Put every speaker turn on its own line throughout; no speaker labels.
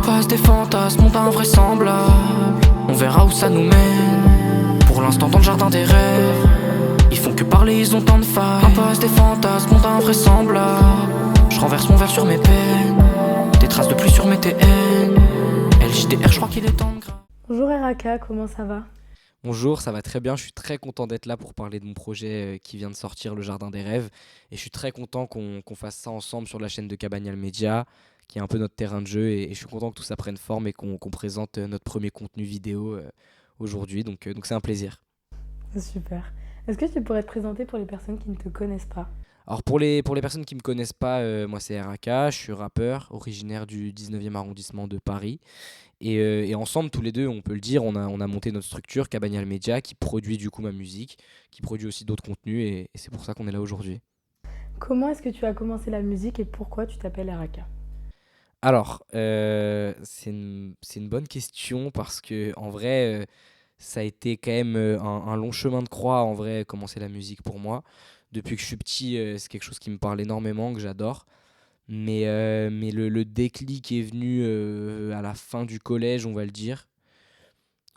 Impasse des fantasmes, monde invraisemblable. On verra où ça nous mène. Pour l'instant dans le jardin des rêves. Ils font que parler, ils ont tant de failles. Impasse des fantasmes, monde invraisemblable. Je renverse mon verre sur mes peines. Des traces de pluie sur mes TN. LJDR, je crois qu'il est temps de grave.
Bonjour Eraka, comment ça va?
Bonjour, ça va très bien. Je suis très content d'être là pour parler de mon projet qui vient de sortir, Le Jardin des Rêves. Et je suis très content qu'on fasse ça ensemble sur la chaîne de Cabagnal Media, qui est un peu notre terrain de jeu. Et je suis content que tout ça prenne forme et qu'on présente notre premier contenu vidéo aujourd'hui. Donc c'est un plaisir.
Super. Est-ce que tu pourrais te présenter pour les personnes qui ne te connaissent pas?
Alors pour les personnes qui ne me connaissent pas, moi c'est RAK, je suis rappeur, originaire du 19e arrondissement de Paris. Et ensemble, tous les deux, on peut le dire, on a monté notre structure, Cabagnal Media, qui produit du coup ma musique, qui produit aussi d'autres contenus, et c'est pour ça qu'on est là aujourd'hui.
Comment est-ce que tu as commencé la musique et pourquoi tu t'appelles Eraka?
Alors, c'est une bonne question parce que en vrai, ça a été quand même un long chemin de croix, en vrai, commencer la musique pour moi. Depuis que je suis petit, c'est quelque chose qui me parle énormément, que j'adore. Mais le déclic est venu à la fin du collège, on va le dire,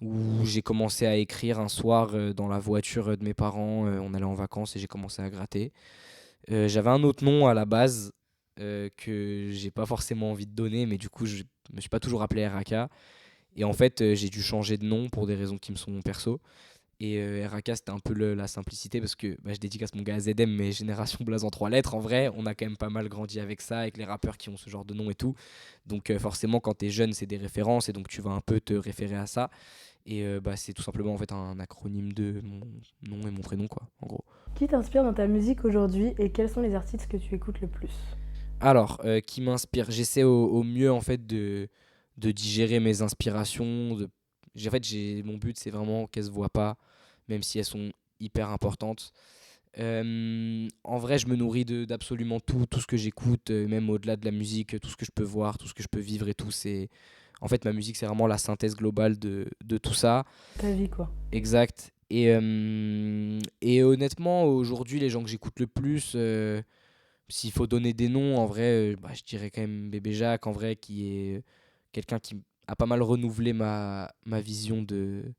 où j'ai commencé à écrire un soir dans la voiture de mes parents. On allait en vacances et j'ai commencé à gratter. J'avais un autre nom à la base que j'ai pas forcément envie de donner, mais du coup, je me suis pas toujours appelé RAK. Et en fait, j'ai dû changer de nom pour des raisons qui me sont perso. Et RAK, c'était un peu la simplicité parce que je dédicace mon gars à ZM, mais Génération Blaze en 3 lettres. En vrai, on a quand même pas mal grandi avec ça, avec les rappeurs qui ont ce genre de nom et tout. Donc forcément, quand t'es jeune, c'est des références et donc tu vas un peu te référer à ça. Et c'est tout simplement en fait un acronyme de mon nom et mon prénom, quoi, en gros.
Qui t'inspire dans ta musique aujourd'hui et quels sont les artistes que tu écoutes le plus?
Alors, qui m'inspire? J'essaie au mieux en fait de digérer mes inspirations. Mon but, c'est vraiment qu'elles se voient pas, même si elles sont hyper importantes. En vrai, je me nourris d'absolument tout ce que j'écoute, même au-delà de la musique, tout ce que je peux voir, tout ce que je peux vivre et tout. En fait, ma musique, c'est vraiment la synthèse globale de tout ça.
Ta vie quoi.
Exact. Et honnêtement, aujourd'hui, les gens que j'écoute le plus, s'il faut donner des noms, en vrai, je dirais quand même Bébé Jacques, en vrai, qui est quelqu'un qui a pas mal renouvelé ma vision de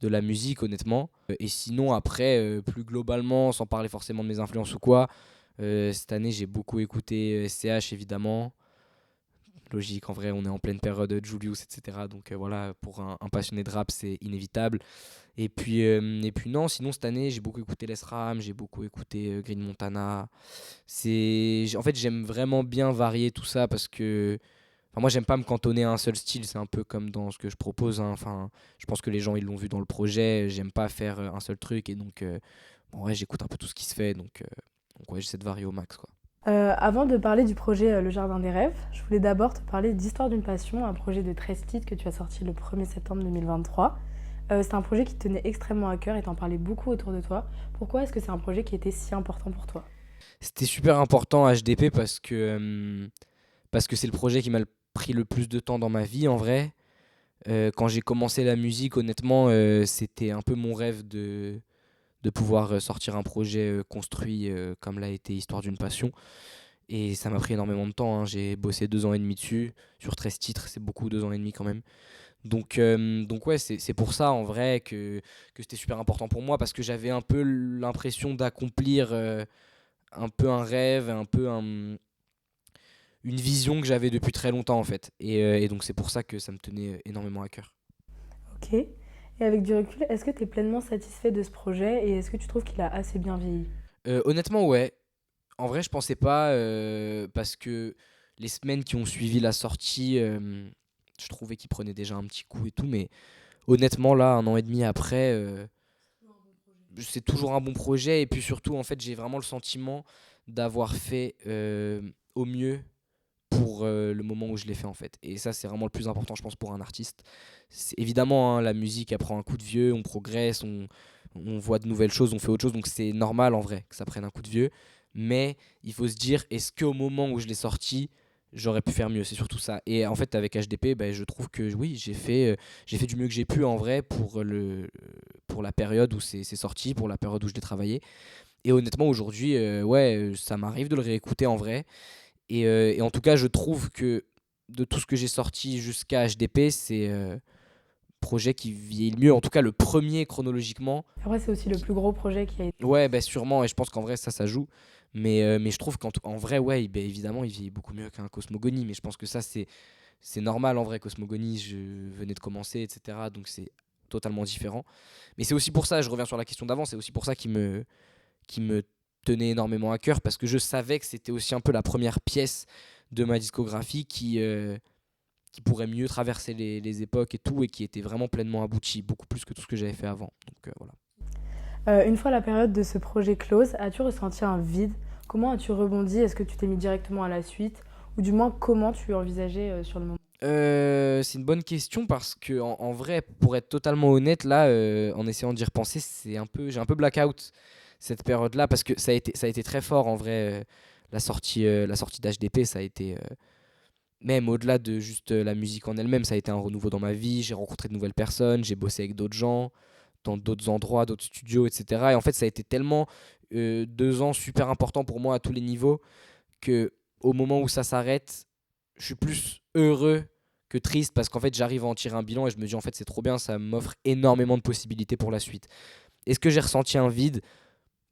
la musique, honnêtement. Et sinon, après, plus globalement, sans parler forcément de mes influences ou quoi, cette année, j'ai beaucoup écouté SCH, évidemment. Logique, en vrai, on est en pleine période de Julius, etc. Donc voilà, pour un passionné de rap, c'est inévitable. Et puis non, sinon cette année, j'ai beaucoup écouté Les Ram, j'ai beaucoup écouté Green Montana. En fait, j'aime vraiment bien varier tout ça parce que enfin, moi, j'aime pas me cantonner à un seul style, c'est un peu comme dans ce que je propose, hein. Enfin, je pense que les gens, ils l'ont vu dans le projet, j'aime pas faire un seul truc et donc ouais, j'écoute un peu tout ce qui se fait, donc ouais, j'essaie de varier au max, quoi.
Avant de parler du projet Le Jardin des Rêves, je voulais d'abord te parler d'Histoire d'une passion, un projet de 13 titres que tu as sorti le 1er septembre 2023. C'est un projet qui te tenait extrêmement à cœur et t'en parlais beaucoup autour de toi. Pourquoi est-ce que c'est un projet qui était si important pour toi?
C'était super important HDP parce que c'est le projet qui m'a pris le plus de temps dans ma vie, en vrai. Quand j'ai commencé la musique, honnêtement, c'était un peu mon rêve de pouvoir sortir un projet construit comme l'a été Histoire d'une passion. Et ça m'a pris énormément de temps, hein. J'ai bossé 2 ans et demi dessus, sur 13 titres, c'est beaucoup 2 ans et demi quand même. Donc ouais, c'est pour ça en vrai que c'était super important pour moi, parce que j'avais un peu l'impression d'accomplir un peu un rêve, une vision que j'avais depuis très longtemps en fait. Et donc c'est pour ça que ça me tenait énormément à cœur.
Ok. Et avec du recul, est-ce que tu es pleinement satisfait de ce projet et est-ce que tu trouves qu'il a assez bien vieilli?
Honnêtement, ouais. En vrai, je pensais pas, parce que les semaines qui ont suivi la sortie, je trouvais qu'il prenait déjà un petit coup et tout, mais honnêtement, là, 1 an et demi après, c'est toujours un bon projet. Et puis surtout, en fait, j'ai vraiment le sentiment d'avoir fait au mieux pour le moment où je l'ai fait, en fait. Et ça, c'est vraiment le plus important, je pense, pour un artiste. Évidemment, hein, la musique, elle prend un coup de vieux, on progresse, on voit de nouvelles choses, on fait autre chose, donc c'est normal en vrai que ça prenne un coup de vieux. Mais il faut se dire, est-ce qu'au moment où je l'ai sorti, j'aurais pu faire mieux? C'est surtout ça. Et en fait, avec HDP, je trouve que oui, j'ai fait du mieux que j'ai pu en vrai pour la période où c'est sorti, pour la période où je l'ai travaillé. Et honnêtement, aujourd'hui, ouais, ça m'arrive de le réécouter en vrai. Et en tout cas, je trouve que de tout ce que j'ai sorti jusqu'à HDP, c'est projet qui vieillit le mieux, en tout cas le premier chronologiquement.
Après, c'est aussi le plus gros projet qui a été.
Ouais, bah sûrement, et je pense qu'en vrai ça joue. Mais je trouve qu'en vrai, ouais, évidemment, il vieillit beaucoup mieux qu'un Cosmogonie, mais je pense que ça, c'est normal en vrai. Cosmogonie, je venais de commencer, etc. Donc c'est totalement différent. Mais c'est aussi pour ça, je reviens sur la question d'avant, c'est aussi pour ça qui me tenait énormément à cœur, parce que je savais que c'était aussi un peu la première pièce de ma discographie qui pourrait mieux traverser les époques et tout, et qui était vraiment pleinement aboutie, beaucoup plus que tout ce que j'avais fait avant. Donc voilà.
Une fois la période de ce projet close, as-tu ressenti un vide? Comment as-tu rebondi? Est-ce que tu t'es mis directement à la suite? Ou du moins, comment tu envisageais sur le moment?
C'est une bonne question parce que en vrai, pour être totalement honnête, là, en essayant d'y repenser, j'ai un peu blackout cette période-là, parce que ça a été très fort en vrai. La sortie d'HDP, ça a été même au-delà de juste la musique en elle-même, ça a été un renouveau dans ma vie. J'ai rencontré de nouvelles personnes, j'ai bossé avec d'autres gens dans d'autres endroits, d'autres studios, etc. Et en fait, ça a été tellement 2 ans super importants pour moi à tous les niveaux, que au moment où ça s'arrête, je suis plus heureux que triste, parce qu'en fait j'arrive à en tirer un bilan et je me dis en fait c'est trop bien, ça m'offre énormément de possibilités pour la suite. Est-ce que j'ai ressenti un vide?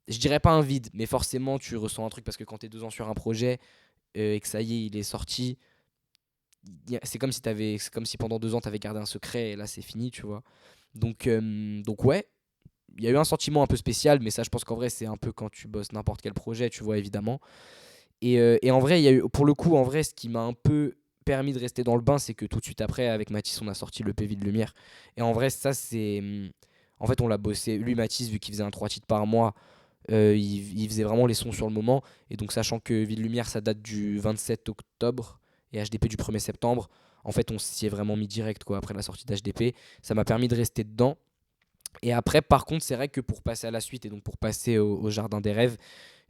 Je dirais pas un vide, mais forcément tu ressens un truc, parce que quand t'es 2 ans sur un projet et que ça y est il est sorti, c'est comme si pendant 2 ans t'avais gardé un secret, et là c'est fini, tu vois. Donc ouais, il y a eu un sentiment un peu spécial, mais ça je pense qu'en vrai c'est un peu quand tu bosses n'importe quel projet, tu vois, évidemment. Et en vrai, il y a eu, pour le coup, en vrai, ce qui m'a un peu permis de rester dans le bain, c'est que tout de suite après, avec Mathis, on a sorti le PV de Lumière. Et en vrai, ça, en fait, on l'a bossé. Lui, Mathis, vu qu'il faisait un 3 titres par mois, il faisait vraiment les sons sur le moment. Et donc, sachant que Vie de Lumière, ça date du 27 octobre et HDP du 1er septembre, en fait, on s'y est vraiment mis direct, quoi, après la sortie d'HDP. Ça m'a permis de rester dedans. Et après, par contre, c'est vrai que pour passer à la suite, et donc pour passer au Jardin des Rêves,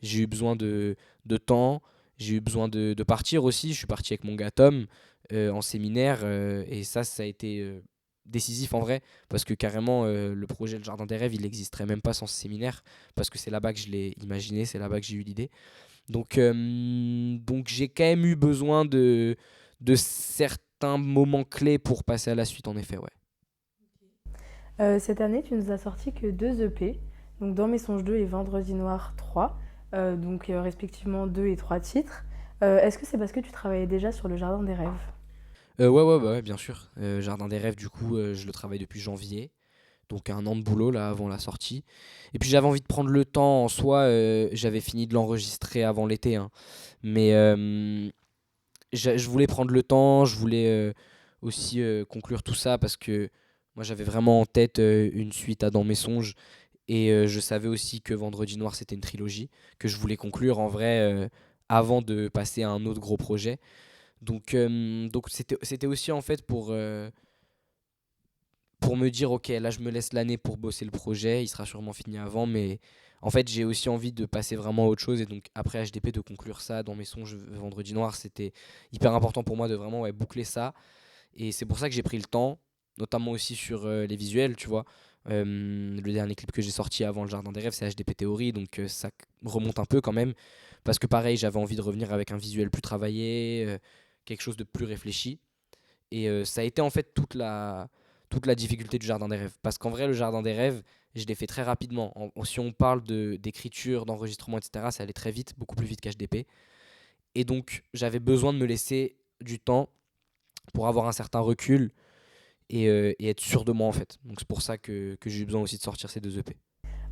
j'ai eu besoin de temps, j'ai eu besoin de partir aussi. Je suis parti avec mon gars Tom en séminaire, et ça a été décisif en vrai, parce que carrément, le projet Le Jardin des Rêves, il n'existerait même pas sans ce séminaire, parce que c'est là-bas que je l'ai imaginé, c'est là-bas que j'ai eu l'idée. Donc j'ai quand même eu besoin de certains moments clés pour passer à la suite, en effet, ouais.
Cette année, tu nous as sorti que 2 EP, donc Dans mes songes 2 et Vendredi noir 3, donc respectivement 2 et 3 titres. Est-ce que c'est parce que tu travaillais déjà sur le Jardin des Rêves?
Ouais, bien sûr. Jardin des Rêves, du coup, je le travaille depuis janvier. Donc 1 an de boulot là avant la sortie. Et puis j'avais envie de prendre le temps en soi. J'avais fini de l'enregistrer avant l'été, hein. Mais je voulais prendre le temps. Je voulais aussi conclure tout ça, parce que moi j'avais vraiment en tête une suite à Dans mes songes. Et je savais aussi que Vendredi noir c'était une trilogie que je voulais conclure en vrai, avant de passer à un autre gros projet. Donc c'était aussi en fait pour me dire ok, là je me laisse l'année pour bosser le projet, il sera sûrement fini avant, mais en fait j'ai aussi envie de passer vraiment à autre chose, et donc après HDP de conclure ça Dans mes songes Vendredi noir, c'était hyper important pour moi de vraiment, ouais, boucler ça. Et c'est pour ça que j'ai pris le temps, notamment aussi sur les visuels, tu vois. Le dernier clip que j'ai sorti avant Le Jardin des Rêves, c'est HDP Théorie, donc ça remonte un peu quand même, parce que pareil, j'avais envie de revenir avec un visuel plus travaillé, quelque chose de plus réfléchi. Et ça a été en fait toute la difficulté du Jardin des Rêves. Parce qu'en vrai, le Jardin des Rêves, je l'ai fait très rapidement. Si on parle d'écriture, d'enregistrement, etc., ça allait très vite, beaucoup plus vite qu'HDP. Et donc, j'avais besoin de me laisser du temps pour avoir un certain recul et être sûr de moi, en fait. Donc, c'est pour ça que j'ai eu besoin aussi de sortir ces 2 EP.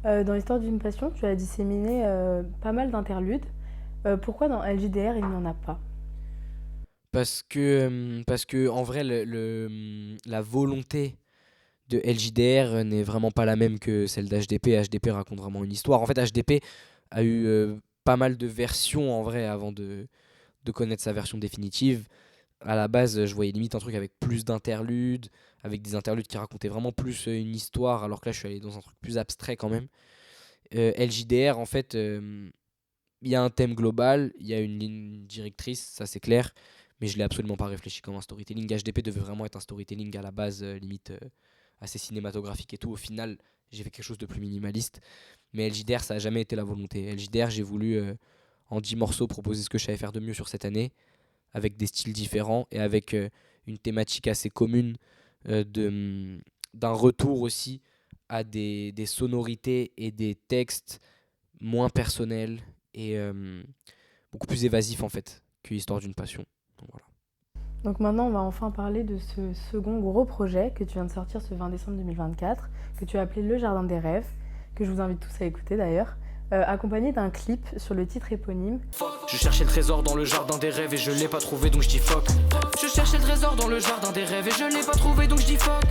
Dans l'histoire d'une passion, tu as disséminé pas mal d'interludes. Pourquoi dans LJDR il n'y en a pas?
Parce que en vrai, la volonté de LJDR n'est vraiment pas la même que celle d'HDP. HDP raconte vraiment une histoire. En fait, HDP a eu pas mal de versions en vrai avant de connaître sa version définitive. À la base, je voyais limite un truc avec plus d'interludes, avec des interludes qui racontaient vraiment plus une histoire, alors que là, je suis allé dans un truc plus abstrait quand même. LJDR, en fait, il y a un thème global, il y a une ligne directrice, ça c'est clair, mais je l'ai absolument pas réfléchi comme un storytelling. HDP devait vraiment être un storytelling à la base, limite assez cinématographique et tout. Au final, j'ai fait quelque chose de plus minimaliste, mais LJDR, ça a jamais été la volonté. LJDR, j'ai voulu en 10 morceaux proposer ce que je savais faire de mieux sur cette année, avec des styles différents et avec une thématique assez commune d'un retour aussi à des sonorités et des textes moins personnels et beaucoup plus évasifs en fait que Histoire d'une passion. Donc, voilà.
Donc maintenant, on va enfin parler de ce second gros projet que tu viens de sortir ce 20 décembre 2024, que tu as appelé Le Jardin des Rêves, que je vous invite tous à écouter d'ailleurs, accompagné d'un clip sur le titre éponyme.
Je cherchais le trésor dans le jardin des rêves et je l'ai pas trouvé donc je dis fuck. Je cherchais le trésor dans le jardin des rêves et je l'ai pas trouvé donc je dis fuck.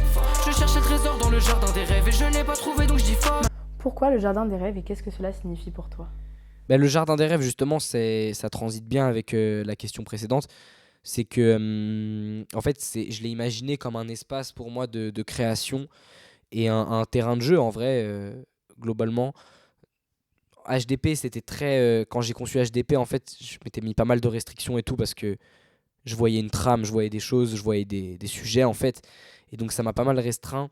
Je cherchais le trésor dans le jardin des rêves et je l'ai pas trouvé donc je dis fuck.
Pourquoi le Jardin des Rêves et qu'est-ce que cela signifie pour toi?
Ben, le jardin des rêves, justement, ça transite bien avec la question précédente. C'est que, en fait, je l'ai imaginé comme un espace pour moi de création et un terrain de jeu, en vrai, globalement. HDP, c'était très. Quand j'ai conçu HDP, en fait, je m'étais mis pas mal de restrictions et tout parce que je voyais une trame, je voyais des choses, je voyais des sujets, en fait. Et donc, ça m'a pas mal restreint.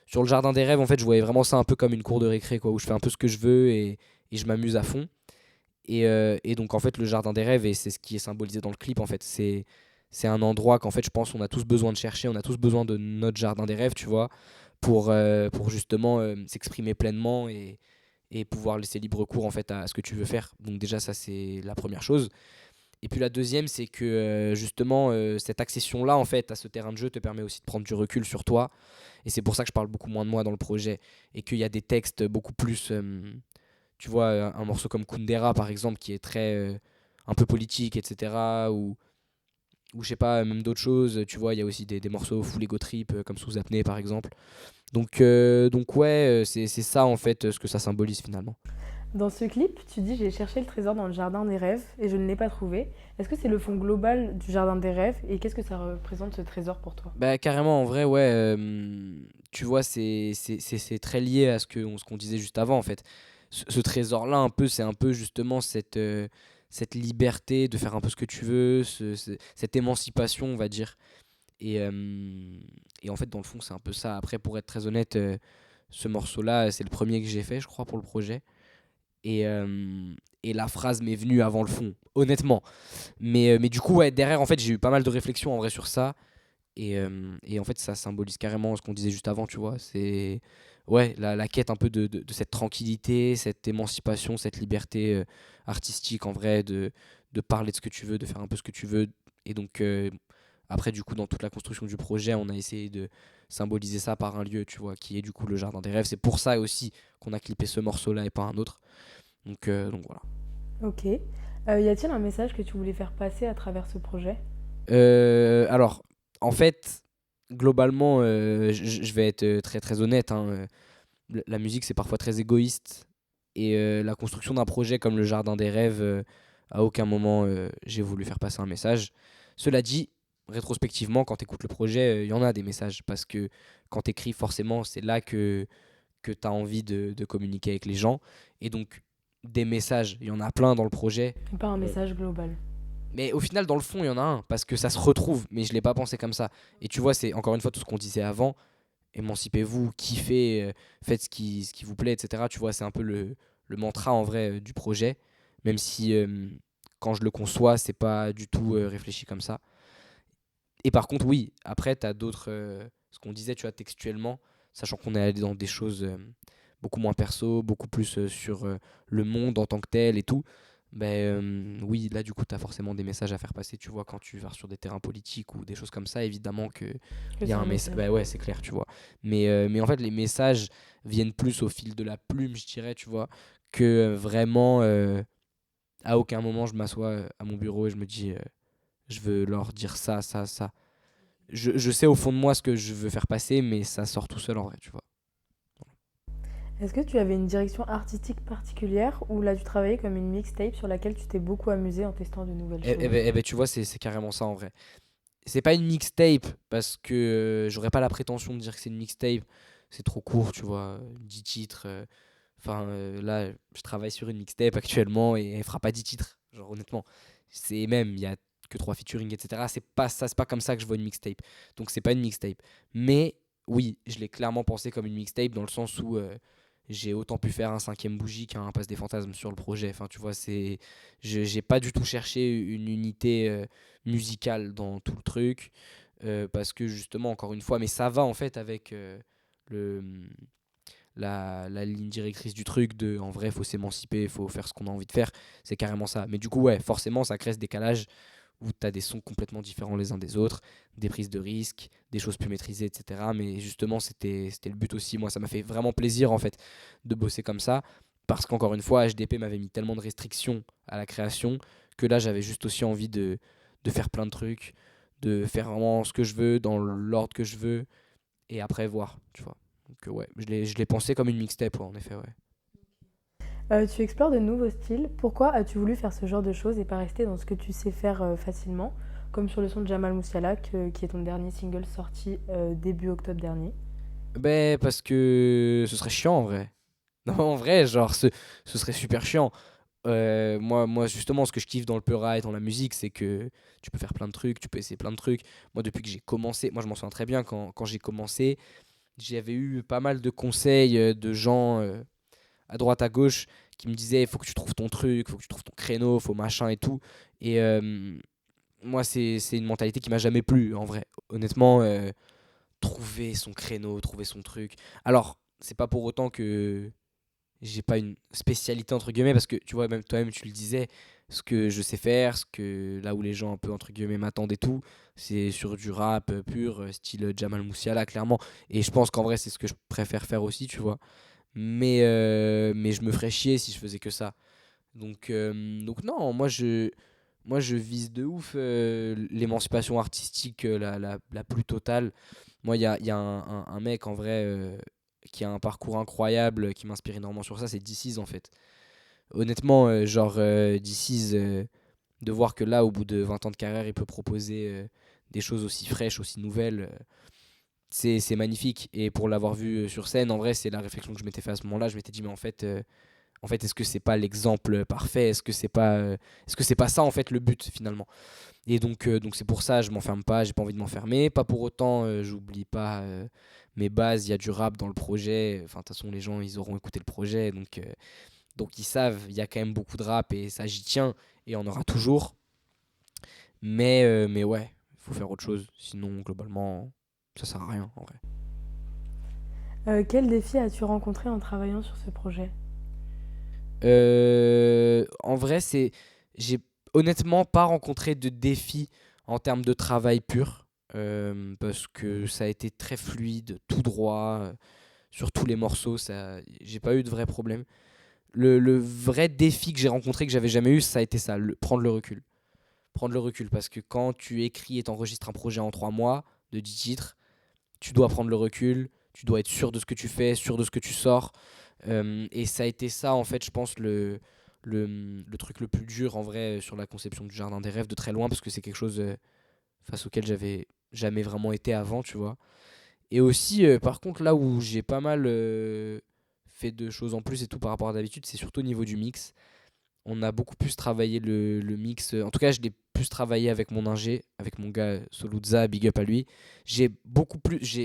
Sur le jardin des rêves, en fait, je voyais vraiment ça un peu comme une cour de récré, quoi, où je fais un peu ce que je veux et je m'amuse à fond. Et donc, en fait, le jardin des rêves, et c'est ce qui est symbolisé dans le clip, en fait, c'est un endroit qu'en fait, je pense, on a tous besoin de chercher, on a tous besoin de notre jardin des rêves, tu vois, pour justement s'exprimer pleinement et pouvoir laisser libre cours, en fait, à ce que tu veux faire. Donc, déjà, ça, c'est la première chose. Et puis la deuxième, c'est que justement, cette accession-là, en fait, à ce terrain de jeu te permet aussi de prendre du recul sur toi. Et c'est pour ça que je parle beaucoup moins de moi dans le projet. Et qu'il y a des textes beaucoup plus. Tu vois, un morceau comme Kundera, par exemple, qui est très. Un peu politique, etc. Ou je sais pas, même d'autres choses. Tu vois, il y a aussi des morceaux full ego trip, comme Sous apnée, par exemple. Donc ouais, c'est ça, en fait, ce que ça symbolise finalement.
Dans ce clip, tu dis j'ai cherché le trésor dans le Jardin des Rêves et je ne l'ai pas trouvé. Est-ce que c'est le fond global du Jardin des Rêves et qu'est-ce que ça représente ce trésor pour toi?
Bah carrément, en vrai, ouais. Tu vois, c'est très lié à ce qu'on disait juste avant, en fait. Ce trésor-là, un peu, c'est un peu justement cette liberté de faire un peu ce que tu veux, cette émancipation, on va dire. Et en fait, dans le fond, c'est un peu ça. Après, pour être très honnête, ce morceau-là, c'est le premier que j'ai fait, je crois, pour le projet. Et la phrase m'est venue avant le fond, honnêtement. Mais du coup, ouais, derrière, en fait, j'ai eu pas mal de réflexions en vrai sur ça. Et en fait, ça symbolise carrément ce qu'on disait juste avant, tu vois. C'est ouais, la quête un peu de cette tranquillité, cette émancipation, cette liberté artistique, en vrai, de parler de ce que tu veux, de faire un peu ce que tu veux. Et donc, après, du coup, dans toute la construction du projet, on a essayé de symboliser ça par un lieu, tu vois, qui est du coup le Jardin des Rêves. C'est pour ça aussi qu'on a clippé ce morceau-là et pas un autre. Donc voilà.
Ok. Y a-t-il un message que tu voulais faire passer à travers ce projet?
Alors, en fait, globalement, je vais être très très honnête, hein, la musique, c'est parfois très égoïste. Et la construction d'un projet comme le Jardin des Rêves, à aucun moment j'ai voulu faire passer un message. Cela dit, rétrospectivement, quand tu écoutes le projet, il y en a des messages. Parce que quand tu écris, forcément, c'est là que tu as envie de communiquer avec les gens. Et donc, des messages, il y en a plein dans le projet.
Et pas un message global.
Mais au final, dans le fond, il y en a un, parce que ça se retrouve, mais je ne l'ai pas pensé comme ça. Et tu vois, c'est encore une fois tout ce qu'on disait avant, émancipez-vous, kiffez, faites ce qui vous plaît, etc. Tu vois, c'est un peu le mantra en vrai du projet, même si quand je le conçois, c'est pas du tout réfléchi comme ça. Et par contre, oui, après, tu as d'autres, ce qu'on disait, tu vois, textuellement, sachant qu'on est allé dans des choses beaucoup moins perso, beaucoup plus sur le monde en tant que tel et tout. Ben oui, là du coup, tu as forcément des messages à faire passer, tu vois, quand tu vas sur des terrains politiques ou des choses comme ça, évidemment que
Que
il y
c'est
a
un
un message.
message.
Ben ouais, c'est clair, tu vois. Mais en fait, les messages viennent plus au fil de la plume, je dirais, tu vois, que vraiment, à aucun moment, je m'assois à mon bureau et je me dis, je veux leur dire ça, ça, ça. Je sais au fond de moi ce que je veux faire passer, mais ça sort tout seul en vrai, tu vois.
Est-ce que tu avais une direction artistique particulière ou là tu travaillais comme une mixtape sur laquelle tu t'es beaucoup amusé en testant de nouvelles choses?
Eh ben, tu vois, c'est carrément ça en vrai. C'est pas une mixtape parce que j'aurais pas la prétention de dire que c'est une mixtape. C'est trop court, tu vois, 10 titres. Enfin, là, je travaille sur une mixtape actuellement et elle fera pas 10 titres. Genre, honnêtement, c'est même, il y a que 3 featuring, etc. C'est pas ça, c'est pas comme ça que je vois une mixtape. Donc, c'est pas une mixtape. Mais oui, je l'ai clairement pensé comme une mixtape dans le sens où j'ai autant pu faire un cinquième bougie qu'un passe des fantasmes sur le projet. Enfin, tu vois, j'ai pas du tout cherché une unité musicale dans tout le truc, parce que justement, encore une fois, mais ça va en fait avec le, la ligne directrice du truc de en vrai, faut s'émanciper, faut faire ce qu'on a envie de faire. C'est carrément ça. Mais du coup, ouais, forcément, ça crée ce décalage où tu as des sons complètement différents les uns des autres, des prises de risques, des choses plus maîtrisées, etc. Mais justement, c'était le but aussi. Moi, ça m'a fait vraiment plaisir, en fait, de bosser comme ça. Parce qu'encore une fois, HDP m'avait mis tellement de restrictions à la création que là, j'avais juste aussi envie de faire plein de trucs, de faire vraiment ce que je veux, dans l'ordre que je veux, et après voir, tu vois. Donc, ouais, je l'ai pensé comme une mixtape, ouais, en effet, ouais.
Tu explores de nouveaux styles. Pourquoi as-tu voulu faire ce genre de choses et pas rester dans ce que tu sais faire facilement, comme sur le son de Jamal Moussiala, qui est ton dernier single sorti début octobre dernier?
Ben, parce que ce serait chiant, en vrai. Non, en vrai, genre, ce serait super chiant. Moi, justement, ce que je kiffe dans le Peura et dans la musique, c'est que tu peux faire plein de trucs, tu peux essayer plein de trucs. Moi, depuis que j'ai commencé, moi, je m'en souviens très bien quand j'ai commencé, j'avais eu pas mal de conseils de gens à droite, à gauche, qui me disaient, il faut que tu trouves ton truc, il faut que tu trouves ton créneau, faut machin et tout. Et moi, c'est une mentalité qui m'a jamais plu, en vrai. Honnêtement, trouver son créneau, trouver son truc. Alors, c'est pas pour autant que j'ai pas une spécialité entre guillemets parce que tu vois même toi-même tu le disais, ce que je sais faire, ce que là où les gens un peu entre guillemets m'attendent et tout, c'est sur du rap pur style Jamal Moussiala clairement, et je pense qu'en vrai c'est ce que je préfère faire aussi, tu vois. Mais je me ferais chier si je faisais que ça. Donc non, moi je vise de ouf l'émancipation artistique la plus totale. Moi, il y a un mec en vrai qui a un parcours incroyable, qui m'inspire énormément sur ça, c'est DC's en fait. Honnêtement, genre DC's, de voir que là, au bout de 20 ans de carrière, il peut proposer des choses aussi fraîches, aussi nouvelles, c'est magnifique. Et pour l'avoir vu sur scène, en vrai, c'est la réflexion que je m'étais fait à ce moment-là. Je m'étais dit, mais en fait, est-ce que c'est pas l'exemple parfait? Est-ce que c'est pas ça en fait le but finalement? Et donc c'est pour ça, je m'enferme pas, j'ai pas envie de m'enfermer. Pas pour autant, j'oublie pas mes bases. Il y a du rap dans le projet. Enfin, de toute façon, les gens, ils auront écouté le projet, donc ils savent. Il y a quand même beaucoup de rap et ça, j'y tiens. Et on aura toujours. Mais ouais, il faut faire autre chose. Sinon, globalement, ça sert à rien en vrai.
Quel défi as-tu rencontré en travaillant sur ce projet?
En vrai, j'ai honnêtement pas rencontré de défi en termes de travail pur, parce que ça a été très fluide, tout droit, sur tous les morceaux, j'ai pas eu de vrai problème. Le vrai défi que j'ai rencontré, que j'avais jamais eu, ça a été ça, prendre le recul. Prendre le recul, parce que quand tu écris et t'enregistres un projet en 3 mois de 10 titres, tu dois prendre le recul, tu dois être sûr de ce que tu fais, sûr de ce que tu sors. Et ça a été ça, en fait, je pense, le truc le plus dur, en vrai, sur la conception du Jardin des Rêves, de très loin, parce que c'est quelque chose face auquel j'avais jamais vraiment été avant, tu vois. Et aussi, par contre, là où j'ai pas mal fait de choses en plus et tout par rapport à d'habitude, c'est surtout au niveau du mix. On a beaucoup plus travaillé le mix. En tout cas, je l'ai plus travaillé avec mon ingé, avec mon gars Soluzza, big up à lui.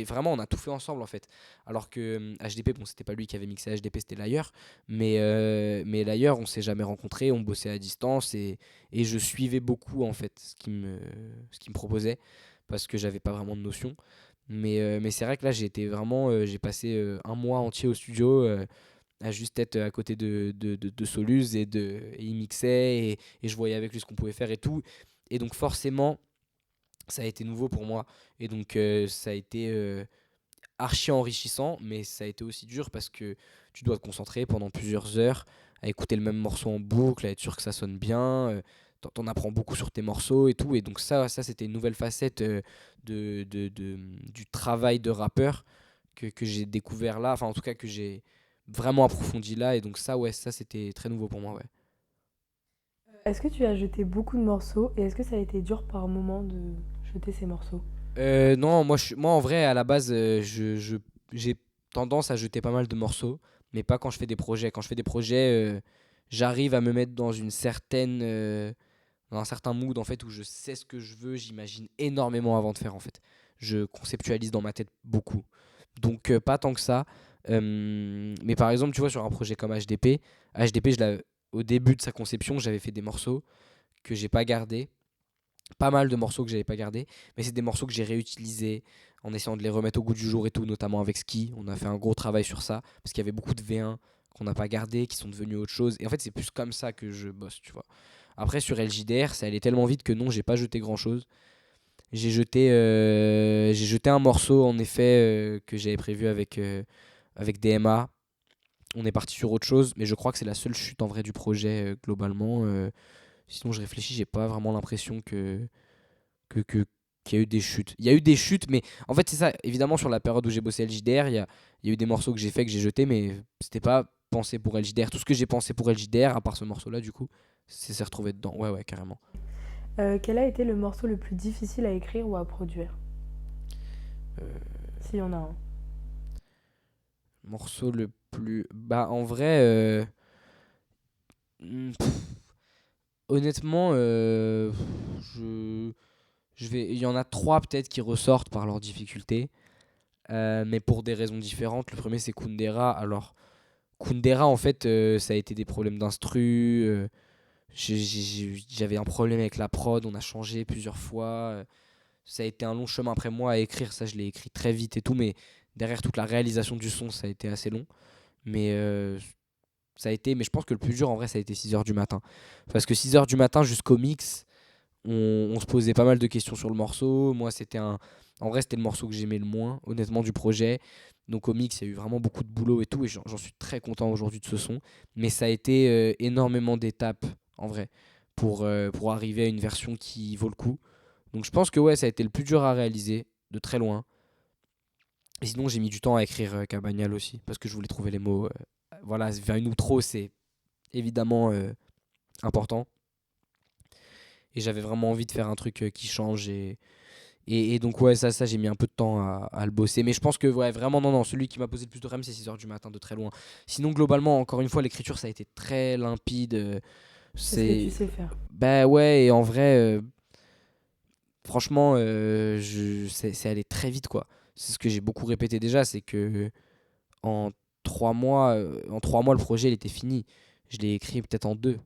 Vraiment, on a tout fait ensemble en fait. Alors que HDP, bon, c'était pas lui qui avait mixé HDP, c'était l'ailleurs. Mais l'ailleurs, on s'est jamais rencontrés, on bossait à distance et je suivais beaucoup en fait ce qu'il me proposait parce que j'avais pas vraiment de notion. Mais c'est vrai que là, j'ai passé un mois entier au studio. À juste être à côté de Soluz et il mixait et je voyais avec lui ce qu'on pouvait faire et tout. Et donc forcément, ça a été nouveau pour moi. Et donc ça a été archi enrichissant, mais ça a été aussi dur parce que tu dois te concentrer pendant plusieurs heures à écouter le même morceau en boucle, à être sûr que ça sonne bien. T'en apprends beaucoup sur tes morceaux et tout. Et donc ça c'était une nouvelle facette du travail de rappeur que j'ai découvert là. Enfin, en tout cas, que j'ai vraiment approfondi là. Et donc ça, ouais, ça c'était très nouveau pour moi, ouais.
Est-ce que tu as jeté beaucoup de morceaux et est-ce que ça a été dur par moment de jeter ces morceaux?
Non, moi en vrai, à la base, j'ai tendance à jeter pas mal de morceaux, mais pas quand je fais des projets. Quand je fais des projets, j'arrive à me mettre dans un certain mood en fait où je sais ce que je veux, j'imagine énormément avant de faire en fait. Je conceptualise dans ma tête beaucoup. Donc pas tant que ça. Mais par exemple, tu vois, sur un projet comme HDP, au début de sa conception, j'avais fait des morceaux que j'ai pas gardés, pas mal de morceaux que j'avais pas gardés, mais c'est des morceaux que j'ai réutilisés en essayant de les remettre au goût du jour et tout, notamment avec Ski. On a fait un gros travail sur ça, parce qu'il y avait beaucoup de V1 qu'on n'a pas gardé, qui sont devenus autre chose. Et en fait, c'est plus comme ça que je bosse, tu vois. Après, sur LJDR, ça allait tellement vite que non, j'ai pas jeté grand chose. J'ai jeté un morceau, en effet, que j'avais prévu avec DMA. On est parti sur autre chose, mais je crois que c'est la seule chute en vrai du projet, globalement. Sinon, je réfléchis, j'ai pas vraiment l'impression que- qu'il y a eu des chutes. Il y a eu des chutes, mais en fait, c'est ça. Évidemment, sur la période où j'ai bossé LJDR, il y a eu des morceaux que j'ai fait, que j'ai jetés, mais c'était pas pensé pour LJDR. Tout ce que j'ai pensé pour LJDR, à part ce morceau-là, du coup, c'est retrouvé dedans. Ouais, ouais, carrément.
Quel a été le morceau le plus difficile à écrire ou à produire?
Euh,
S'il y en a un.
Morceau le plus. Bah, en vrai, honnêtement, je, il y en a trois peut-être qui ressortent par leur difficulté, mais pour des raisons différentes. Le premier, c'est Kundera. Alors, Kundera, en fait, ça a été des problèmes d'instru. J'avais un problème avec la prod, on a changé plusieurs fois. Ça a été un long chemin après moi à écrire, ça je l'ai écrit très vite et tout, mais derrière toute la réalisation du son, ça a été assez long. Mais mais je pense que le plus dur en vrai, ça a été 6 heures du matin. Parce que 6 heures du matin jusqu'au mix, on se posait pas mal de questions sur le morceau. Moi, en vrai, c'était le morceau que j'aimais le moins, honnêtement, du projet. Donc au mix, il y a eu vraiment beaucoup de boulot et tout, et j'en suis très content aujourd'hui de ce son. Mais ça a été énormément d'étapes, en vrai, pour arriver à une version qui vaut le coup. Donc je pense que ouais, ça a été le plus dur à réaliser, de très loin. Et sinon, j'ai mis du temps à écrire Cabagnal aussi, parce que je voulais trouver les mots. Voilà, vers une outro, c'est évidemment important. Et j'avais vraiment envie de faire un truc qui change. Et donc, ouais, ça j'ai mis un peu de temps à le bosser. Mais je pense que, ouais, vraiment, non, non, celui qui m'a posé le plus de rêves, c'est 6 heures du matin, de très loin. Sinon, globalement, encore une fois, l'écriture, ça a été très limpide.
C'est ce que tu
C'est.
sais faire.
Bah ouais, et en vrai, franchement, c'est allé très vite, quoi. C'est ce que j'ai beaucoup répété déjà, c'est que en 3 mois, le projet, il était fini. Je l'ai écrit peut-être en 2.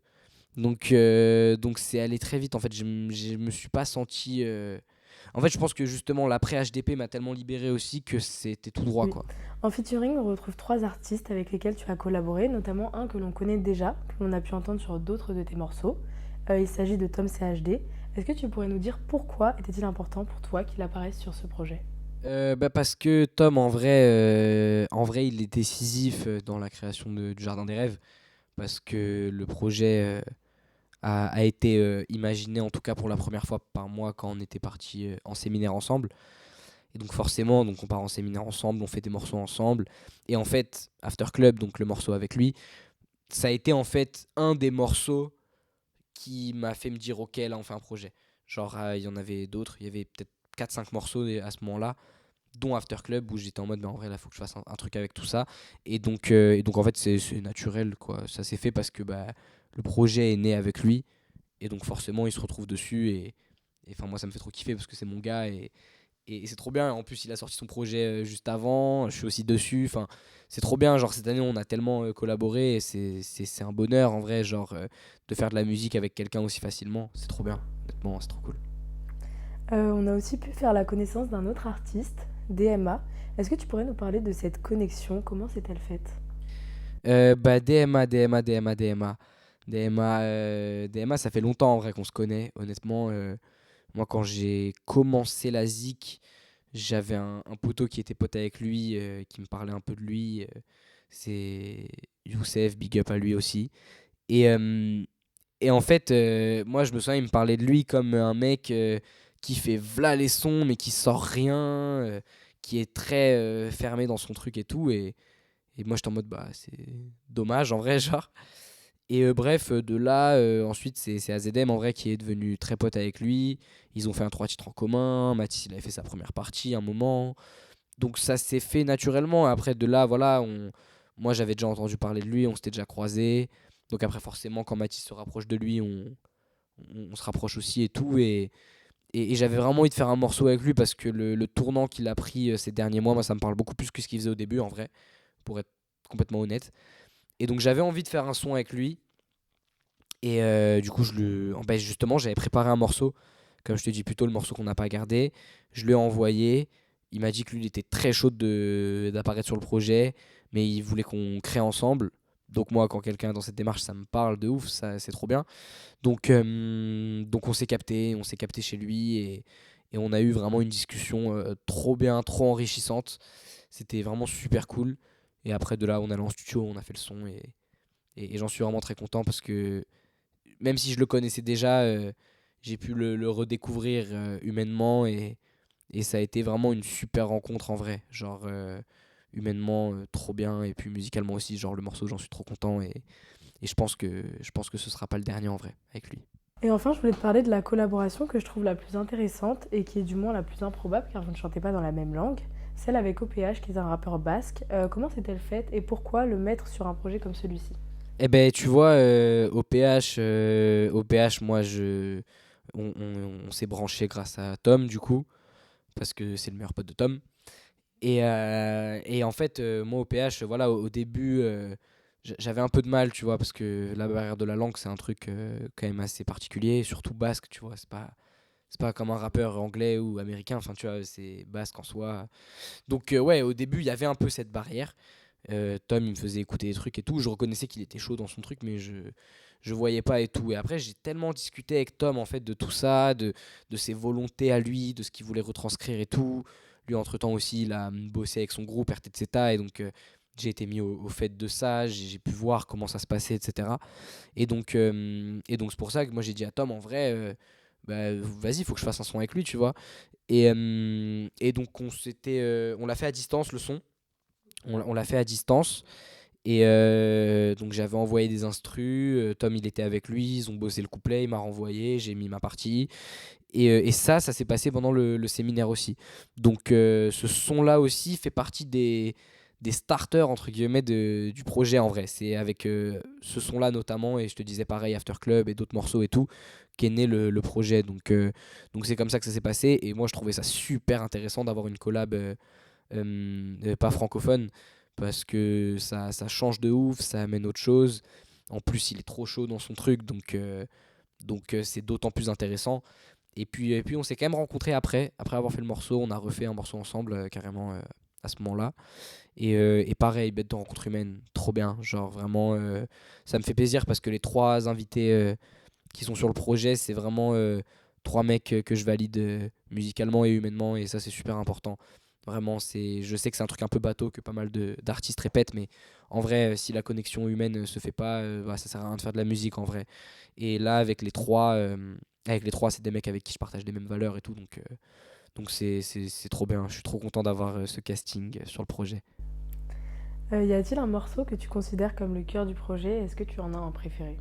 Donc c'est allé très vite. En fait, je me suis pas senti. En fait, je pense que justement, l'après HDP m'a tellement libéré aussi que c'était tout droit,
Oui.
quoi.
En featuring, on retrouve trois artistes avec lesquels tu as collaboré, notamment un que l'on connaît déjà, que l'on a pu entendre sur d'autres de tes morceaux. Il s'agit de Tom CHD. Est-ce que tu pourrais nous dire pourquoi était-il important pour toi qu'il apparaisse sur ce projet?
Bah parce que Tom, en vrai, il est décisif dans la création du Jardin des Rêves. Parce que le projet a été imaginé, en tout cas pour la première fois par moi, quand on était parti en séminaire ensemble. Et donc forcément, donc on part en séminaire ensemble, on fait des morceaux ensemble. Et en fait, After Club, donc le morceau avec lui, ça a été en fait un des morceaux qui m'a fait me dire ok, là on fait un projet. Genre il y en avait d'autres, il y avait peut-être 4 5 morceaux à ce moment-là, dont After Club, où j'étais en mode mais en vrai là faut que je fasse un truc avec tout ça. Et donc en fait c'est naturel, quoi. Ça s'est fait parce que bah, le projet est né avec lui. Et donc forcément il se retrouve dessus. Et enfin moi ça me fait trop kiffer parce que c'est mon gars. Et c'est trop bien. En plus, il a sorti son projet juste avant. Je suis aussi dessus. Enfin, c'est trop bien. Genre, cette année, on a tellement collaboré. Et c'est un bonheur, en vrai, genre, de faire de la musique avec quelqu'un aussi facilement. C'est trop bien. Honnêtement, c'est trop cool.
On a aussi pu faire la connaissance d'un autre artiste, DMA. Est-ce que tu pourrais nous parler de cette connexion? Comment s'est-elle faite?
Bah, DMA, ça fait longtemps, en vrai, qu'on se connaît. Honnêtement, moi, quand j'ai commencé la zik, j'avais un poteau qui était pote avec lui, qui me parlait un peu de lui. C'est Youssef, big up à lui aussi. Et, euh, et en fait, moi, je me souviens, il me parlait de lui comme un mec qui fait v'là les sons, mais qui sort rien, qui est très fermé dans son truc et tout. Et moi, j'étais en mode, bah, c'est dommage en vrai, genre. Et bref, de là, ensuite, c'est AZM en vrai qui est devenu très pote avec lui. Ils ont fait un 3 titres en commun. Mathis, il avait fait sa première partie un moment. Donc ça s'est fait naturellement. Après, de là, voilà, moi j'avais déjà entendu parler de lui, on s'était déjà croisés. Donc après, forcément, quand Mathis se rapproche de lui, on se rapproche aussi et tout. Et j'avais vraiment envie de faire un morceau avec lui parce que le tournant qu'il a pris ces derniers mois, moi ça me parle beaucoup plus que ce qu'il faisait au début en vrai. pour être complètement honnête. Et donc j'avais envie de faire un son avec lui. Et du coup, justement, j'avais préparé un morceau, comme je te dis plus tôt, le morceau qu'on n'a pas gardé. Je lui ai envoyé. Il m'a dit que lui, il était très chaud d'apparaître sur le projet, mais il voulait qu'on crée ensemble. Donc moi, quand quelqu'un est dans cette démarche, ça me parle de ouf, ça, c'est trop bien. Donc on s'est capté chez lui et on a eu vraiment une discussion trop bien, trop enrichissante. C'était vraiment super cool. Et après de là, on est allé en studio, on a fait le son et j'en suis vraiment très content parce que même si je le connaissais déjà, j'ai pu le redécouvrir humainement et ça a été vraiment une super rencontre en vrai. Genre, humainement, trop bien. Et puis musicalement aussi, genre le morceau, j'en suis trop content. Et je pense que ce sera pas le dernier en vrai avec lui.
Et enfin, je voulais te parler de la collaboration que je trouve la plus intéressante et qui est du moins la plus improbable car vous ne chantez pas dans la même langue, celle avec OPH qui est un rappeur basque. Comment s'est-elle faite et pourquoi le mettre sur un projet comme celui-ci?
Eh ben, tu vois, OPH, moi, on s'est branché grâce à Tom, du coup, parce que c'est le meilleur pote de Tom. Et en fait, moi, OPH, voilà, au début, j'avais un peu de mal, tu vois, parce que la barrière de la langue, c'est un truc quand même assez particulier, surtout basque, tu vois, c'est pas comme un rappeur anglais ou américain, enfin, tu vois, c'est basque en soi. Donc, ouais, au début, il y avait un peu cette barrière. Tom, il me faisait écouter des trucs et tout. Je reconnaissais qu'il était chaud dans son truc, mais je voyais pas et tout. Et après, j'ai tellement discuté avec Tom, en fait, de tout ça, de ses volontés à lui, de ce qu'il voulait retranscrire et tout. Lui, entre-temps aussi, il a bossé avec son groupe RTZ, et donc j'ai été mis au fait de ça. J'ai pu voir comment ça se passait, etc. Et donc c'est pour ça que moi, j'ai dit à Tom, en vrai, bah, vas-y, il faut que je fasse un son avec lui, tu vois. Et donc, on l'a fait à distance, le son. On l'a fait à distance. Et donc j'avais envoyé des instrus, Tom il était avec lui, ils ont bossé le couplet, il m'a renvoyé, j'ai mis ma partie. Et ça s'est passé pendant le séminaire aussi. Donc ce son-là aussi fait partie des starters entre guillemets du projet en vrai. C'est avec ce son-là notamment, et je te disais pareil, After Club et d'autres morceaux et tout, qu'est né le projet. Donc c'est comme ça que ça s'est passé. Et moi je trouvais ça super intéressant d'avoir une collab pas francophone, parce que ça change de ouf, ça amène autre chose. En plus, il est trop chaud dans son truc, donc c'est d'autant plus intéressant. Et puis on s'est quand même rencontrés après avoir fait le morceau. On a refait un morceau ensemble, carrément, à ce moment-là. Et pareil, bête de rencontre humaine, trop bien. Genre vraiment, ça me fait plaisir parce que les trois invités qui sont sur le projet, c'est vraiment trois mecs que je valide musicalement et humainement, et ça, c'est super important. Vraiment, je sais que c'est un truc un peu bateau que pas mal d'artistes répètent, mais en vrai, si la connexion humaine se fait pas, bah, ça sert à rien de faire de la musique en vrai. Et là, avec les trois, c'est des mecs avec qui je partage les mêmes valeurs et tout, donc c'est trop bien. Je suis trop content d'avoir ce casting sur le projet.
Y a-t-il un morceau que tu considères comme le cœur du projet? Est-ce que tu en as un préféré?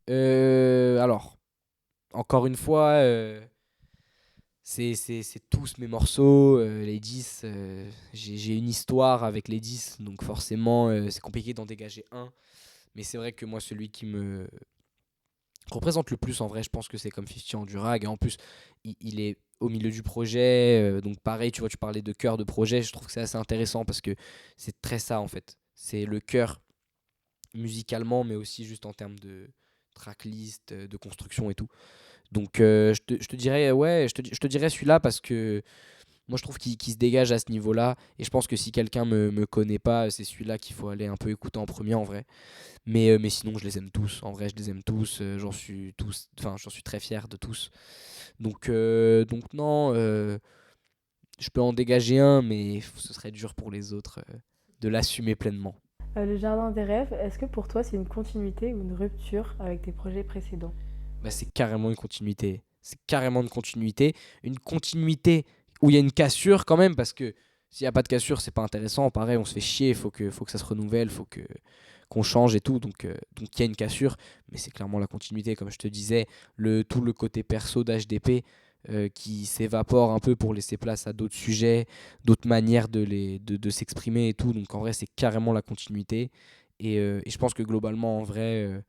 Alors, encore une fois, c'est tous mes morceaux, les 10. J'ai une histoire avec les 10, donc forcément, c'est compliqué d'en dégager un. Mais c'est vrai que moi, celui qui me représente le plus, en vrai, je pense que c'est comme 50 en Durag. Et en plus, il est au milieu du projet. Donc pareil, tu vois, tu parlais de cœur de projet. Je trouve que c'est assez intéressant parce que c'est très ça, en fait. C'est le cœur musicalement, mais aussi juste en termes de tracklist, de construction et tout. Donc je te dirais, ouais, je te dirais celui-là parce que moi je trouve qu'il se dégage à ce niveau-là. Et je pense que si quelqu'un me connaît pas, c'est celui-là qu'il faut aller un peu écouter en premier en vrai. Mais sinon, je les aime tous. En vrai, je les aime tous. J'en suis très fier de tous. Donc non, je peux en dégager un, mais ce serait dur pour les autres de l'assumer pleinement.
Le Jardin des Rêves, est-ce que pour toi c'est une continuité ou une rupture avec tes projets précédents?
Bah, c'est carrément une continuité. C'est carrément une continuité. Une continuité où il y a une cassure quand même, parce que s'il n'y a pas de cassure, c'est pas intéressant. Pareil, on se fait chier, faut que ça se renouvelle, qu'on change et tout. Donc il y a une cassure, mais c'est clairement la continuité, comme je te disais. Tout le côté perso d'HDP qui s'évapore un peu pour laisser place à d'autres sujets, d'autres manières de s'exprimer et tout. Donc en vrai, c'est carrément la continuité. Et je pense que globalement, en vrai,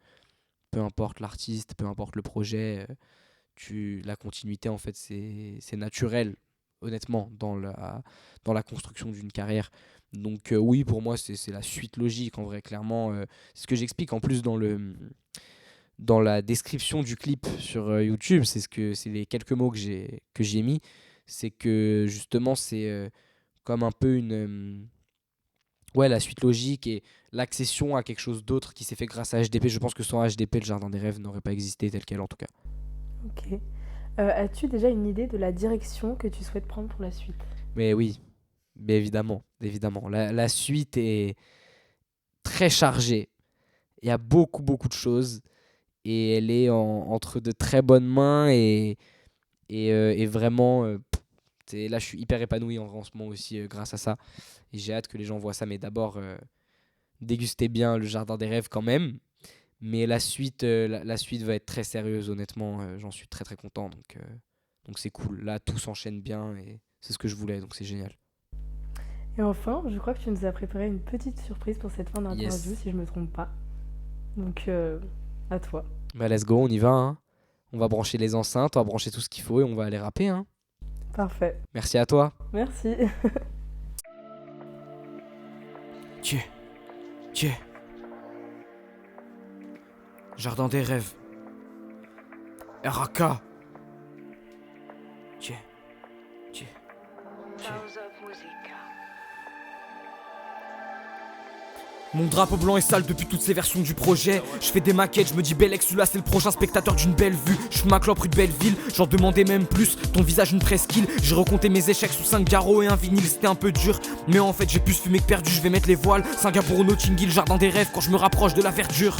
peu importe l'artiste, peu importe le projet, la continuité, en fait, c'est naturel. honnêtement, dans la construction d'une carrière. Donc oui, pour moi, c'est la suite logique, en vrai, clairement. C'est ce que j'explique en plus dans la description du clip sur YouTube, c'est les quelques mots que j'y ai mis. C'est que justement, c'est comme un peu la suite logique et l'accession à quelque chose d'autre qui s'est fait grâce à HDP. Je pense que sans HDP, le Jardin des Rêves n'aurait pas existé tel quel, en tout cas.
Ok. As-tu déjà une idée de la direction que tu souhaites prendre pour la suite?
Mais oui, mais évidemment. La suite est très chargée. Il y a beaucoup, beaucoup de choses. Et elle est entre de très bonnes mains et vraiment, là, je suis hyper épanoui en ce moment aussi grâce à ça. Et j'ai hâte que les gens voient ça. Mais d'abord, dégustez bien le Jardin des Rêves quand même. Mais la suite va être très sérieuse, honnêtement. J'en suis très, très content. Donc c'est cool. Là, tout s'enchaîne bien et c'est ce que je voulais. Donc c'est génial.
Et enfin, je crois que tu nous as préparé une petite surprise pour cette fin d'interview,
Yes.
si je me trompe pas. Donc, à toi.
Bah, let's go, on y va. Hein. On va brancher les enceintes, on va brancher tout ce qu'il faut et on va aller rapper. Hein.
Parfait.
Merci à toi.
Merci.
Tiens. Jardin des Rêves. RAK. Tiens. Mon drapeau blanc est sale depuis toutes ces versions du projet. Je fais des maquettes, je me dis Bellex, celui-là c'est le prochain spectateur d'une belle vue. Je ma clope rue de Belleville, j'en demandais même plus. Ton visage une presqu'île, j'ai recompté mes échecs sous 5 garrots et un vinyle, c'était un peu dur. Mais en fait j'ai plus fumé que perdu, je vais mettre les voiles. Singapour au Notting Hill, Jardin des Rêves quand je me rapproche de la verdure.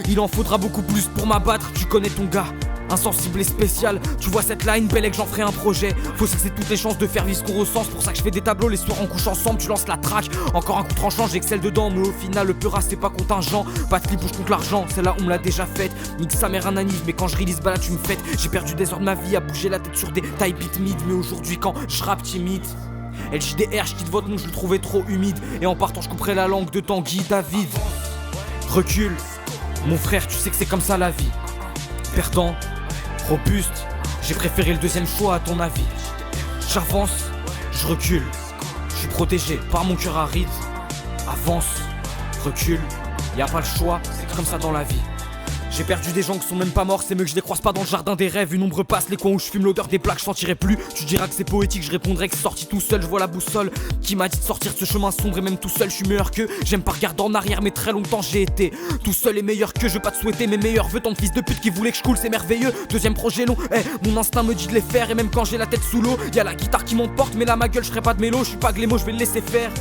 Il en faudra beaucoup plus pour m'abattre, tu connais ton gars. Insensible et spécial, tu vois cette line, Bellex, j'en ferai un projet. Faut saisir toutes les chances de faire vivre ce qu'on ressent. C'est pour ça que je fais des tableaux les soirs on couche ensemble. Tu lances la track, encore un coup tranchant, j'excelle dedans. Mais au final le peur c'est pas contingent. Pas de clip où je compte l'argent, celle-là on me l'a déjà faite. Nique sa mère un anniv, mais quand je release là tu me fêtes. J'ai perdu des heures de ma vie à bouger la tête sur des tailles beat mid. Mais aujourd'hui quand je rappe timide, LJDR, je quitte votre nom, je le trouvais trop humide. Et en partant je couperai la langue de Tanguy David. Recule, mon frère, tu sais que c'est comme ça la vie. Perdant, robuste, j'ai préféré le deuxième choix à ton avis. J'avance, je recule, je suis protégé par mon cœur aride. Avance, recule, y a pas le choix, c'est comme ça dans la vie. J'ai perdu des gens qui sont même pas morts, c'est mieux que je les croise pas dans le jardin des rêves. Une ombre passe, les coins où je fume l'odeur des plaques, je sentirai plus. Tu diras que c'est poétique, je répondrai que c'est sorti tout seul. Je vois la boussole qui m'a dit de sortir de ce chemin sombre et même tout seul je suis meilleur qu'eux. J'aime pas regarder en arrière mais très longtemps j'ai été tout seul et meilleur que je veux pas te souhaiter mes meilleurs vœux. Tant de fils de pute qui voulaient que je coule, c'est merveilleux. Deuxième projet long, mon instinct me dit de les faire. Et même quand j'ai la tête sous l'eau, y a la guitare qui m'emporte. Mais là ma gueule je ferai pas de mélo, je suis pas glémo, je vais le laisser faire.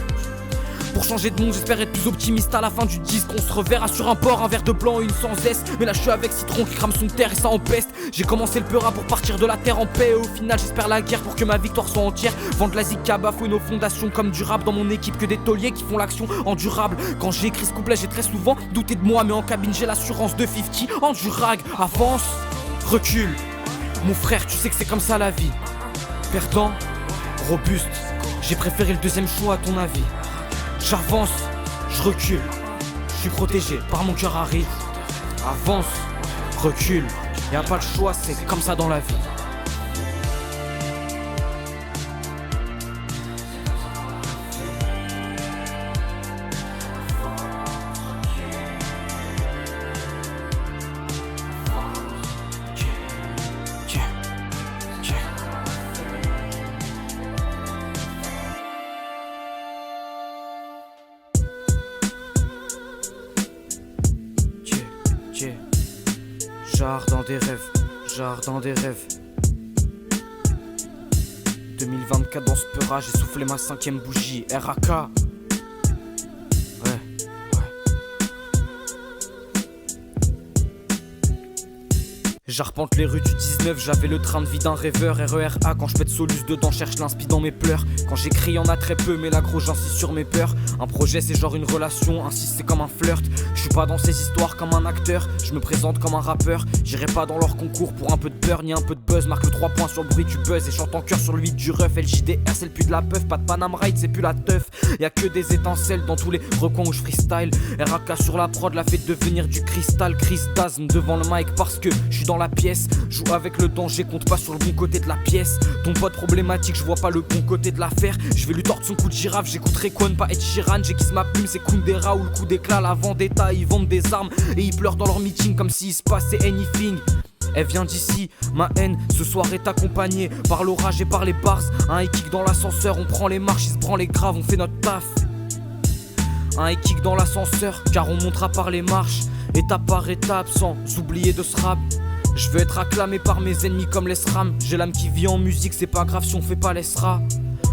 Pour changer de monde, j'espère être plus optimiste à la fin du disque. On se reverra sur un port, un verre de blanc et une sans S. Mais là je suis avec Citron qui crame son terre et ça empeste. J'ai commencé le peura pour partir de la terre en paix. Et au final j'espère la guerre pour que ma victoire soit entière. Vendre la zika, bafouer nos fondations comme du rap. Dans mon équipe que des tauliers qui font l'action endurable. Quand j'ai écrit ce couplet j'ai très souvent douté de moi. Mais en cabine j'ai l'assurance de 50 en du rag. Avance, recule, mon frère tu sais que c'est comme ça la vie. Perdant, robuste, j'ai préféré le deuxième choix à ton avis. J'avance, je recule, je suis protégé par mon cœur aride. Avance, recule, y a pas le choix, c'est comme ça dans la vie. Jardin des rêves. 2024 dans ce peura, j'ai soufflé ma 5ème bougie. RAK. Ouais. J'arpente les rues du 19, j'avais le train de vie d'un rêveur. RERA, quand je pète Solus dedans, cherche l'inspi dans mes pleurs. Quand j'écris, y'en a très peu, mais là gros j'insiste sur mes peurs. Un projet c'est genre une relation, ainsi c'est comme un flirt. Je
suis pas dans ces histoires comme un acteur, je me présente comme un rappeur. J'irai pas dans leur concours pour un peu de beurre ni un peu de buzz. Marque le 3 points sur le bruit du buzz et chante en cœur sur le 8 du ref. LJDR c'est le puits de la peuf, pas de Panam Ride c'est plus la teuf. Y'a que des étincelles dans tous les recoins où je freestyle. RAK sur la prod l'a fait devenir du cristal. Christasme devant le mic parce que je suis dans la pièce. Joue avec le danger, compte pas sur le bon côté de la pièce. Ton pote problématique, je vois pas le bon côté de l'affaire. Je vais lui tordre son coup de girafe, j'écouterai Kwon, pas Ed Sheeran. J'aiguise ma plume, c'est Kundera ou le coup d'éclat. La vendetta, ils vendent des armes et ils pleurent dans leur meeting comme s'il se passait anything. Elle vient d'ici, ma haine ce soir est accompagnée par l'orage et par les bars. Un high kick dans l'ascenseur, on prend les marches, ils se branlent les graves, on fait notre taf. Un high kick dans l'ascenseur, car on montera par les marches. Étape par étape, sans oublier de se rap. Je veux être acclamé par mes ennemis comme les SRAM. J'ai l'âme qui vit en musique, c'est pas grave si on fait pas les SRA.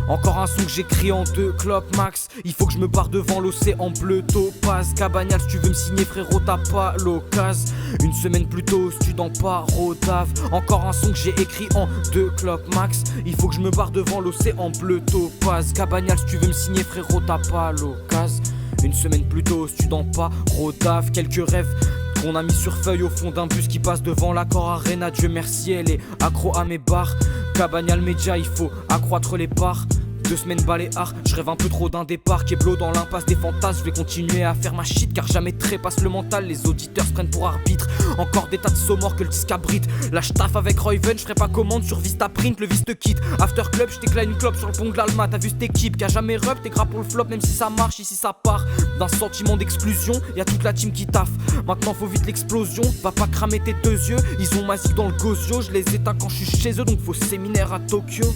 Encore un son que j'écris en 2 clopes max. Il faut que je me barre devant l'océan bleu topaz. Cabagnal, si tu veux me signer frérot t'as pas l'occasion. Une semaine plus tôt, student pas Rodave. Encore un son que j'ai écrit en 2 clopes max. Il faut que je me barre devant l'océan bleu topaz. Cabagnal, si tu veux me signer frérot t'as pas l'occasion. Une semaine plus tôt, student pas Rodave. Quelques rêves qu'on a mis sur feuille au fond d'un bus qui passe devant l'accord Arena. Dieu merci, elle est accro à mes barres. Cabagnal Média, il faut accroître les parts. 2 semaines baléares, je rêve un peu trop d'un départ. Keblo dans l'impasse des fantasmes, je vais continuer à faire ma shit car jamais trépasse le mental. Les auditeurs se prennent pour arbitre. Encore des tas de sauts morts que le disque abrite. Là je taffe avec Royven, je ferai pas commande sur Vista Print, le vice te quitte. After club, je t'éclate une clope sur le pont de l'Alma. T'as vu cette équipe qui a jamais rep, t'es gras pour le flop. Même si ça marche, ici ça part d'un sentiment d'exclusion. Y'a toute la team qui taffe, maintenant faut vite l'explosion. Va pas cramer tes 2 yeux, ils ont masique dans le gosio. Je les éteins quand je suis chez eux, donc faut séminaire à Tokyo.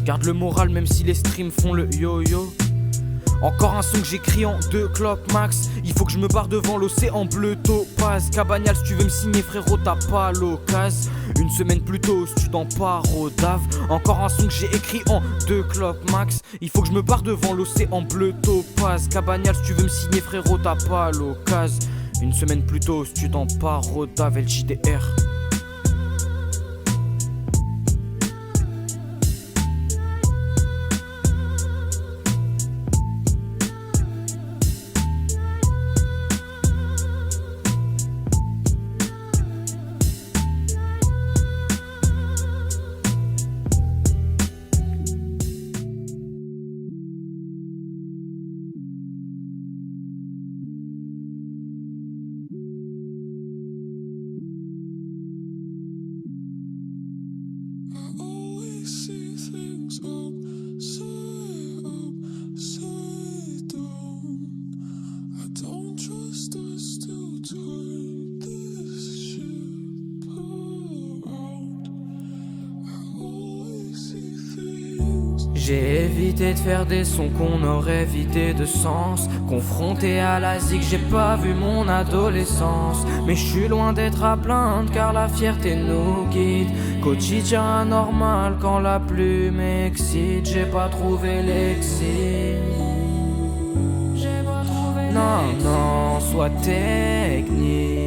Garde le moral même si les streams font le yo-yo. Encore un son que j'écris en 2 clopes max. Il faut que je me barre devant l'océan bleu topaz. Cabagnal, si tu veux me signer frérot t'as pas l'occasion. Une semaine plus tôt, student pas Rodave. Encore un son que j'ai écrit en 2 clopes max. Il faut que je me barre devant l'océan bleu topaz. Cabagnal, si tu veux me signer frérot t'as pas l'occasion. Une semaine plus tôt, student pas Rodave. LJDR. J'ai évité de faire des sons qu'on aurait vidé de sens. Confronté à la zig, j'ai pas vu mon adolescence. Mais je suis loin d'être à plaindre car la fierté nous guide. Quotidien anormal quand la plume excite. J'ai pas trouvé l'exit. Non, sois technique.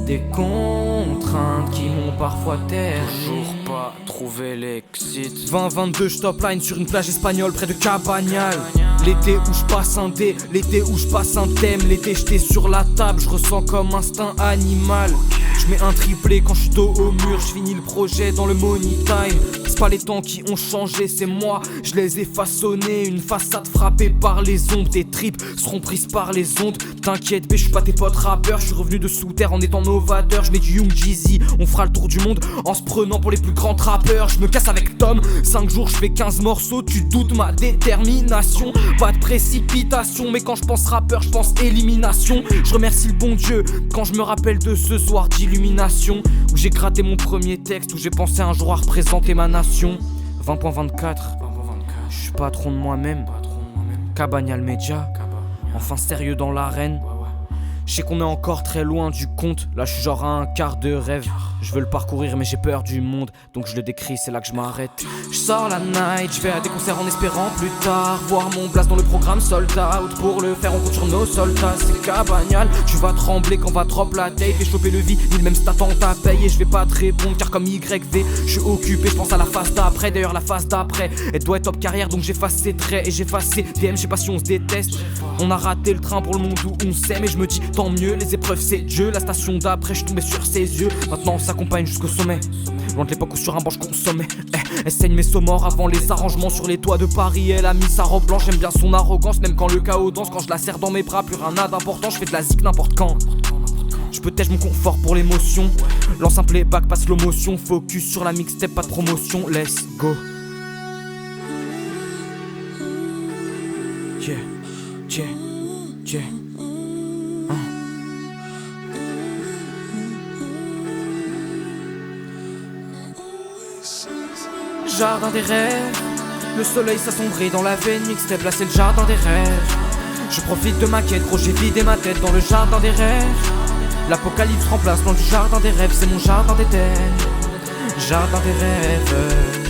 Des contraintes qui m'ont parfois terni. Toujours pas trouvé l'exit. 2022, je top line sur une plage espagnole près de Cabagnal. L'été où je passe un dé, l'été où je passe un thème. L'été jeté sur la table, je ressens comme instinct animal. Je mets un triplé quand je suis dos au mur. Je finis le projet dans le money time. C'est pas les temps qui ont changé, c'est moi. Je les ai façonnés. Une façade frappée par les ombres. Tes tripes seront prises par les ondes. T'inquiète, mais je suis pas tes potes rappeurs. Je suis revenu de sous terre en étant novateur. Je mets du Young Jeezy, on fera le tour du monde en se prenant pour les plus grands trappeurs. Je me casse avec Tom, 5 jours je fais 15 morceaux. Tu doutes ma détermination. Pas de précipitation, mais quand je pense rappeur, je pense élimination. Je remercie le bon Dieu quand je me rappelle de ce soir d'illumination où j'ai gratté mon premier texte, où j'ai pensé un jour à représenter ma nation. 20.24, je suis patron de moi-même. Cabagnal Média, enfin sérieux dans l'arène. Je sais qu'on est encore très loin du compte. Là je suis genre à un quart de rêve. Je veux le parcourir mais j'ai peur du monde, donc je le décris, c'est là que je m'arrête. Je sors la night, je vais à des concerts en espérant plus tard voir mon place dans le programme sold out. Pour le faire on compte sur nos soldats, c'est cabagnal. Tu vas trembler quand va drop la tape et choper le vide, même si t'attends ta paye. Et je vais pas te répondre car comme YV, je suis occupé, je pense à la phase d'après. D'ailleurs la phase d'après, elle doit être top carrière, donc j'efface ses traits et j'efface ses DM. Je sais pas si on se déteste, on a raté le train pour le monde où on s'aime. Et je me dis tant mieux, les épreuves c'est Dieu. La station d'après, je tombais sur ses yeux. Maintenant on s'accompagne jusqu'au sommet, loin de l'époque où sur un banc je consommais. Elle saigne mes sauts morts avant les arrangements sur les toits de Paris. Elle a mis sa robe blanche, j'aime bien son arrogance. Même quand le chaos danse, quand je la serre dans mes bras, plus rien n'a d'important. Je fais de la zik n'importe quand. Je peux tèche mon confort pour l'émotion. Lance un playback, passe slow motion. Focus sur la mixtape, pas de promotion. Let's go. Yeah, yeah, yeah. Jardin des rêves, le soleil s'assombrit dans la veine. Mixtape là c'est le jardin des rêves. Je profite de ma quête, gros j'ai vidé ma tête dans le jardin des rêves. L'apocalypse remplace loin du jardin des rêves. C'est mon jardin d'Éden, jardin des rêves.